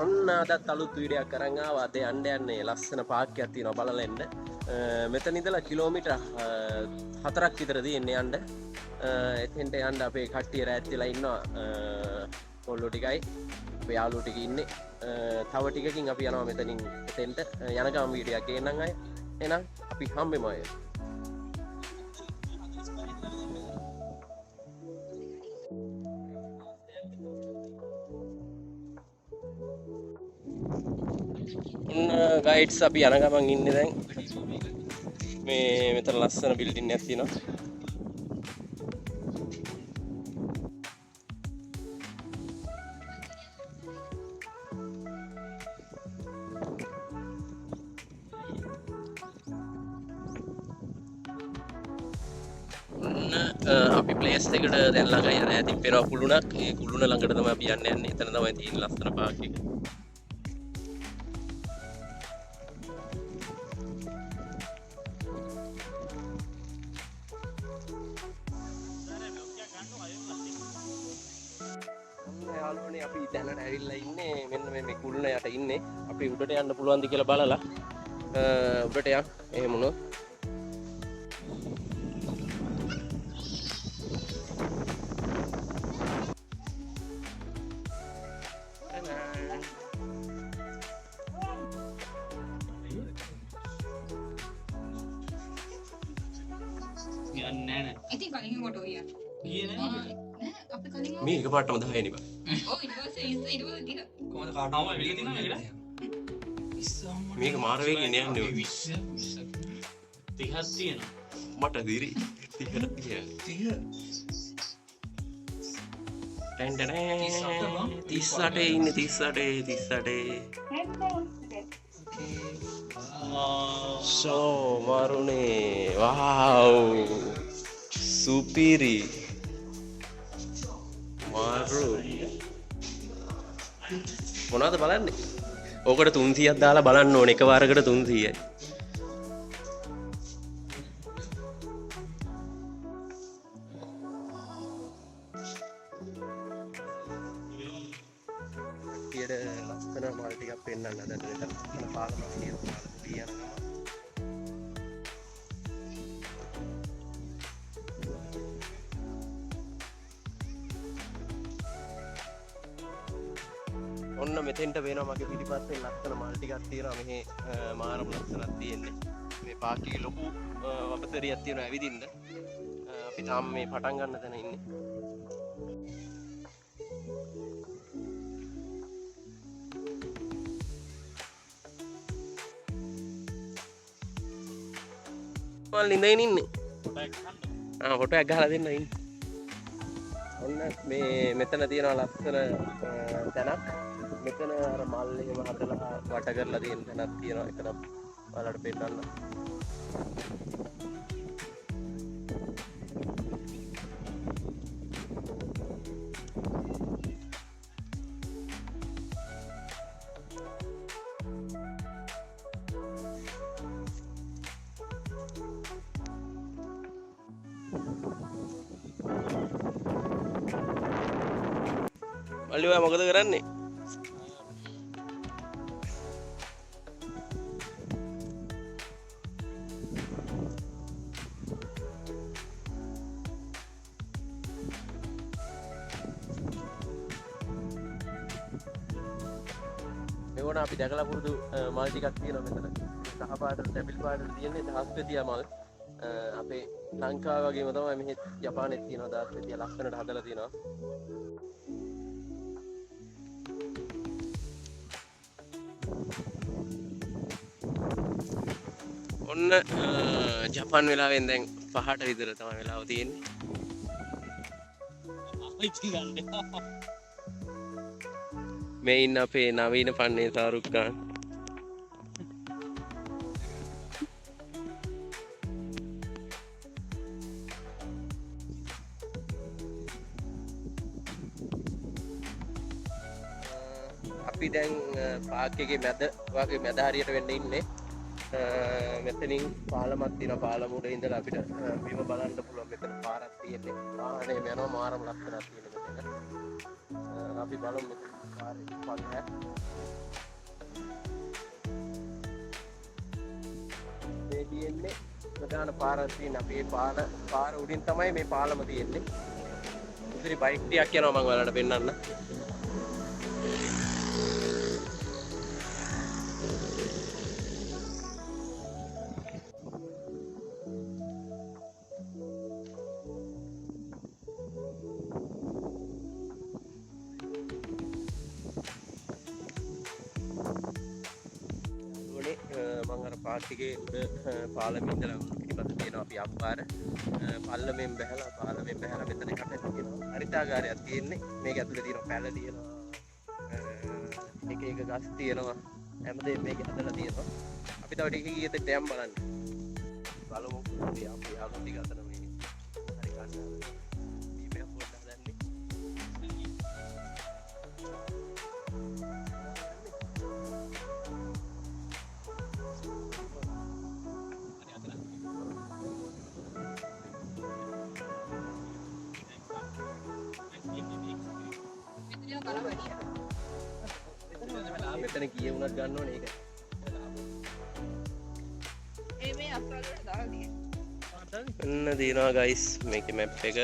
ඔන්න අදත් අලුත් වීඩියෝ එකක් අරන් ආවා. අද යන්නේ ලස්සන පාක් එකක් තියෙනවා බලලා එන්න. මෙතන ඉඳලා කිලෝමීටර් 4ක් විතර තියෙන්නේ යන්න. එතෙන්ට යන්න අපේ කට්ටිය රැත් වෙලා ඉන්නවා. කොල්ලෝ ටිකයි අපේ යාළුවෝ ටික ඉන්නේ. තව ටිකකින් අපි යනවා මෙතනින් එතෙන්ට. යන ගමන් වීඩියෝ එකක් ගේන්නම් අය. එහෙනම් අපි හම්බෙමු අය. ගයිඩ්ස් අපි යන ගමන් ඉන්නේ දැන් මේ මෙතන ලස්සන බිල්ඩින් එකක් තියෙනවා. අපි ප්ලේස් එකට දැන් ළඟ යන ඇතින් පේනවා කුළුණක්. ඒ කුළුණ ළඟට තමයි අපි යන්නේ. එතන තමයි තියෙන ලස්සන පාක් එක. යාළුවනේ අපි දැනට ඇවිල්ලා ඉන්නේ මෙන්න මේ කුළුණ යට ඉන්නේ. අපි උඩට යන්න පුළුවන්ද කියලා බලලා උඩට යන්න. එහෙම වුණොත් ඉතින් කලින් කොට ඔය ගියේ නෑ අපේ කලින් මේ එකපාරටම 10 නේ බා. ඔව් ඊට පස්සේ ගිහ කොහමද කාටවම වෙලිය තියෙනවද මේක මාර වෙන්නේ යන්නේ 20 30ක් තියෙනවා මට දිරි 30 38 ඉන්නේ 38 සෝ මාරුනේ වව් සුපිරි මාරු මොනවද බලන්නේ? ඕකට 300ක් දාලා බලන්න ඕනේ එක වාරයකට 300යි. ඊට ලස්සන මාල් ටිකක් පෙන්නන්න හදන්න මෙතන පාලමක් තියෙනවා. පාලම යනවා. ඔන්න මෙතෙන්ට වෙනවා මගේ පිටිපස්සේ ලස්සන මල් ටිකක් තියෙනවා. මෙහි මාරම ලස්සනක් තියෙන්නේ. මේ පාක් එකේ ලොකු වපතරියක් තියෙනවා ඇවිදින්න. අපි තාම මේ පටන් ගන්න තැන ඉන්නේ. මල් ඉඳගෙන ඉන්නේ. ෆොටෝ එකක් ගහලා දෙන්න ඉන්නේ. ඔන්න මේ මෙතන තියෙනවා ලස්සන තැනක්. මෙතන අර මල් එහෙම හදලා වට කරලා තියෙන තැනක් තියෙනවා. එතන ඔයාලට පෙන්නන්න. මල්ලි ඔයා මොකද කරන්නේ? මේවන අපි දැකලා පුරුදු මල් ටිකක් තියෙනවා මෙතන. කහ පාට, තැඹිලි පාට තියෙන්නේ දහස්පතියා මල්. අපේ ලංකාව වගේම තමයි මෙහෙත් ජපානෙත් තියෙනවා දහස්පතියා ලස්සනට හදලා තියෙනවා. ඔන්න ජපාන් වෙලාවෙන් දැන් 5ට විතර තමයි වෙලාව තියෙන්නේ. මේ ඉන්න අපේ නවීන පන්නේ සාරුක් ඛාන්. අපි දැන් පාක් එකේ මැද වගේ මැද හරියට වෙන්න ඉන්නේ. මෙතනින් පාලමක් තියෙනවා. පාලම උඩ ඉඳලා අපිට බිම බලන්න පුළුවන්. මෙතන පාරක් තියෙන්නේ. වාහනේ යනවා මාරම ලස්සනක් තියෙන මෙතන. අපි බලමු මෙතන පාරේ පල්ලෙහා ගාන පාරක් තියෙන අපේ පාර උඩින් තමයි මේ පාලම තියෙන්නේ. ඉතින් බයික් ටිකක් යනවා මම ඔයාලට පෙන්නන්න. මම අර පාටිගේ උඩ පාලමේ ඉඳලා පිටිපස්ස තියෙනවා අපි අම්පාර පල්ලමෙන් බැහැලා මෙතන කටට තියෙනවා හරිතාගාරයක් තියෙන්නේ. මේක ඇතුලේ තියෙනවා පැල තියෙනවා එක ගස් තියෙනවා හැමදේම මේක හදලා තියෙනවා. අපි තව ටික ගියත් ඩෑම් බලන්න බලමු. අපි ආපු ටික අතන මේ හරි ගන්න මේ පොඩ්ඩක් හදන්නේ. මෙතන කීය වුණත් ගන්න ඕනේ ඒක. මේ අස්වල වලට දාලා තියෙනවා. එන්න දිනවා ගයිස් මේකේ මැප් එක.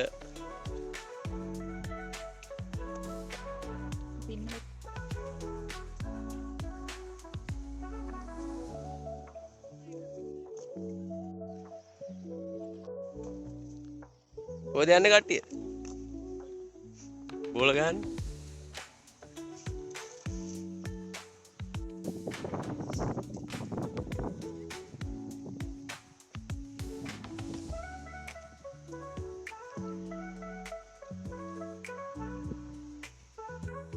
කොහෙද යන්නේ කට්ටිය? බෝල ගන්න.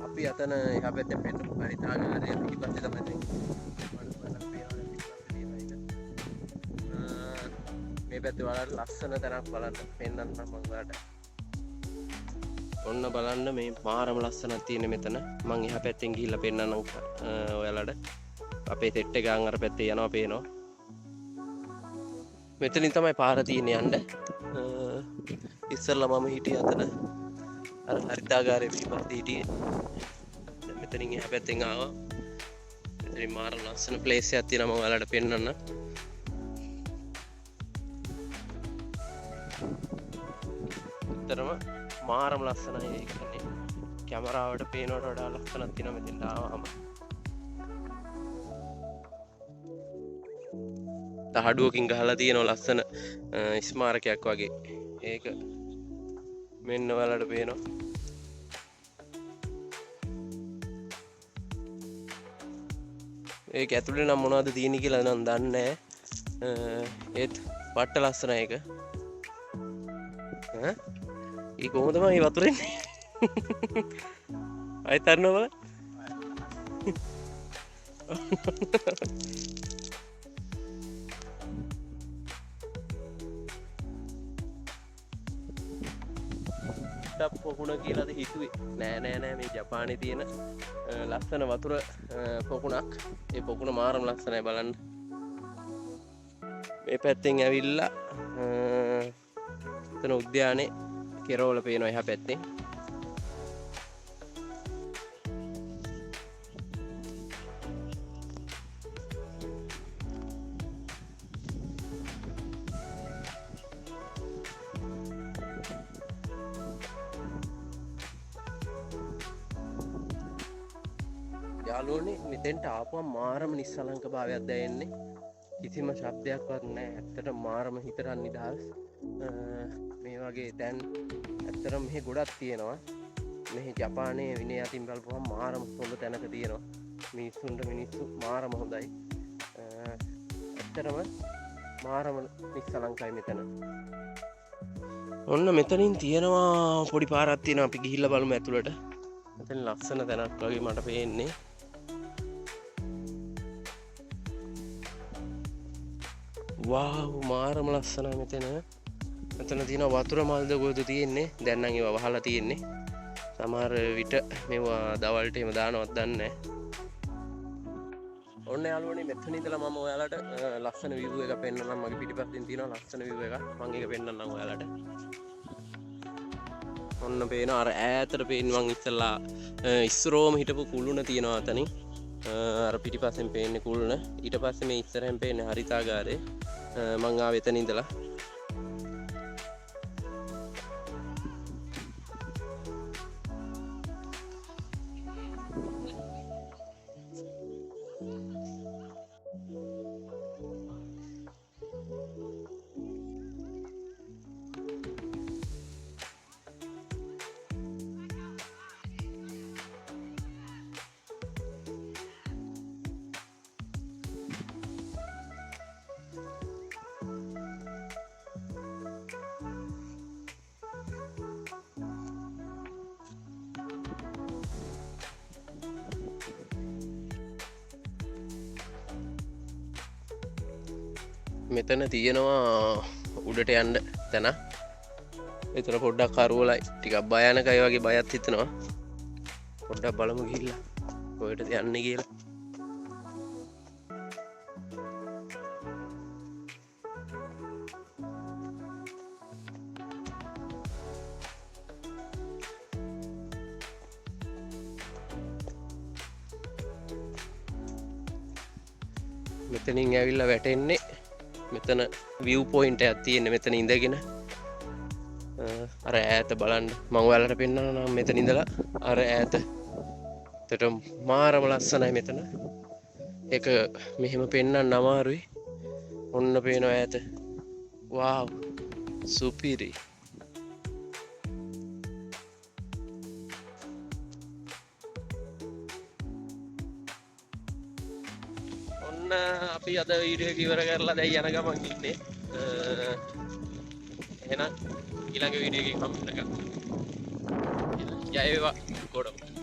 අපි අතන එහා පැත්තේ පෙන්නපු හරිතාගාරය පිටිපස්සේ තමයි මේ පැත්තේ වලට ලස්සන තැනක් බලන්න පෙන්නන්නම් මම ඔයාලට. ඔන්න බලන්න මේ මාරම ලස්සනක් තියෙන මෙතන. මම එහා පැත්තෙන් ගිහිල්ලා පෙන්නන්නම් ඔයාලට. අපේ සෙට් එක අර පැත්තේ යනවා පේනවා. මෙතනින් තමයි පාර තියෙන්නේ යන්න. ඉස්සෙල්ලා මම හිටියේ අතන අර හරිතාගාරේ පිටිපස්සේ හිටියේ. දැන් මෙතනින් එහා පැත්තෙන් ආවා. මෙතනින් මාර ලස්සන ප්ලේස් එකක් තියෙනවා මම ඔයාලට පෙන්නන්න. ඇත්තටම මාරම ලස්සනයි. ඒ කියන්නේ කැමරාවට පේනවට වඩා ලස්සනක් තියෙනවා මෙතෙන්ට ආවම. තහඩුවකින් ගහලා තියෙනවා ලස්සන ස්මාරකයක් වගේ. ඒක මෙන්න ඔයාලට පේනවා. ඒක ඇතුලේ නම් මොනවද තියෙන්නේ කියලා නම් දන්නේ නැහැ. ඒත් වට්ට ලස්සනයි ඒක. ඒ කොහොමද මේ වතුරෙන් ආයෙත් අරනවා බලන්න. පොකුණ කියලාද හිතුවේ. නෑ මේ ජපානයේ තියෙන ලස්සන වතුර පොකුණක්. ඒ පොකුණ මාරම ලස්සනයි බලන්න. මේ පැත්තෙන් ඇවිල්ලා එතන උද්‍යානයේ කෙරවල පේනවා එහා පැත්තෙන්. යාළුවනේ මෙතෙන්ට ආපුවම මාරම නිස්සලංක භාවයක් දැනෙන්නේ. කිසිම ශබ්දයක්වත් නැහැ. ඇත්තට මාරම හිතට නිදහස්. මේ වගේ තැන් ඇත්තටම මෙහි ගොඩක් තියෙනවා. මෙහි ජපානයේ විනය අතින් බලපුවම මාරම හොඳ තැනක තියෙනවා. මිනිස්සුන්ට මිනිස්සු මාරම හොඳයි. ඇත්තටම මාරම නිස්සලංකයි මෙතන. ඔන්න මෙතනින් තියෙනවා පොඩි පාරක් තියෙනවා. අපි ගිහිල්ලා බලමු ඇතුළට. මෙතන ලස්සන තැනක් වගේ මට පේන්නේ. වාව් මාරම ලස්සනයි මෙතන. මෙතන තියෙන වතුර මල්ද කොහෙද තියෙන්නේ? දැන් නම් ඒවා වහලා තියෙන්නේ. සමහර විට මේවා දවල්ට එහෙම දානවත් දන්නේ නැහැ. ඔන්න යාළුවනේ මෙතන ඉඳලා මම ඔයාලට ලස්සන view එක පෙන්නන්නම්. මගේ පිටිපස්සෙන් තියෙන ලස්සන view එකක්. මම ඒක පෙන්නන්නම් ඔයාලට. ඔන්න පේනවා අර ඈතට පේන්නේ මං ඉස්සලා ඉස්සරෝම හිටපු කුළුණ තියෙනවා අතනින්. අර පිටිපස්සෙන් පේන්නේ කුළුණ. ඊට පස්සේ මේ ඉස්සරහෙන් පේන්නේ හරිතාගාරේ. මං ආවේ එතන ඉඳලා. මෙතන තියෙනවා උඩට යන්න තැන. එතන පොඩ්ඩක් කරවලයි ටිකක් භයානකයි වගේ බයත් හිතෙනවා. පොඩ්ඩක් බලමු ගිහිල්ලා කොහෙටද යන්නේ කියලා. මෙතනින් ඇවිල්ලා වැටෙන්නේ මෙතන view point එකක් තියෙන මෙතන ඉඳගෙන අර ඈත බලන්න මම ඔයාලට පෙන්නනවා නම් මෙතන ඉඳලා අර ඈත එතට මාරම ලස්සනයි මෙතන ඒක මෙහෙම පෙන්නන්න අමාරුයි ඔන්න පේනවා ඈත වාව් සුපිරි අපි අද වීඩියෝ එක ඉවර කරලා දැන් යන ගමන් ඉන්නේ එහෙනම් ඊළඟ වීඩියෝ එකකින් හම්බ වෙනකම් ජය වේවා ගොඩක්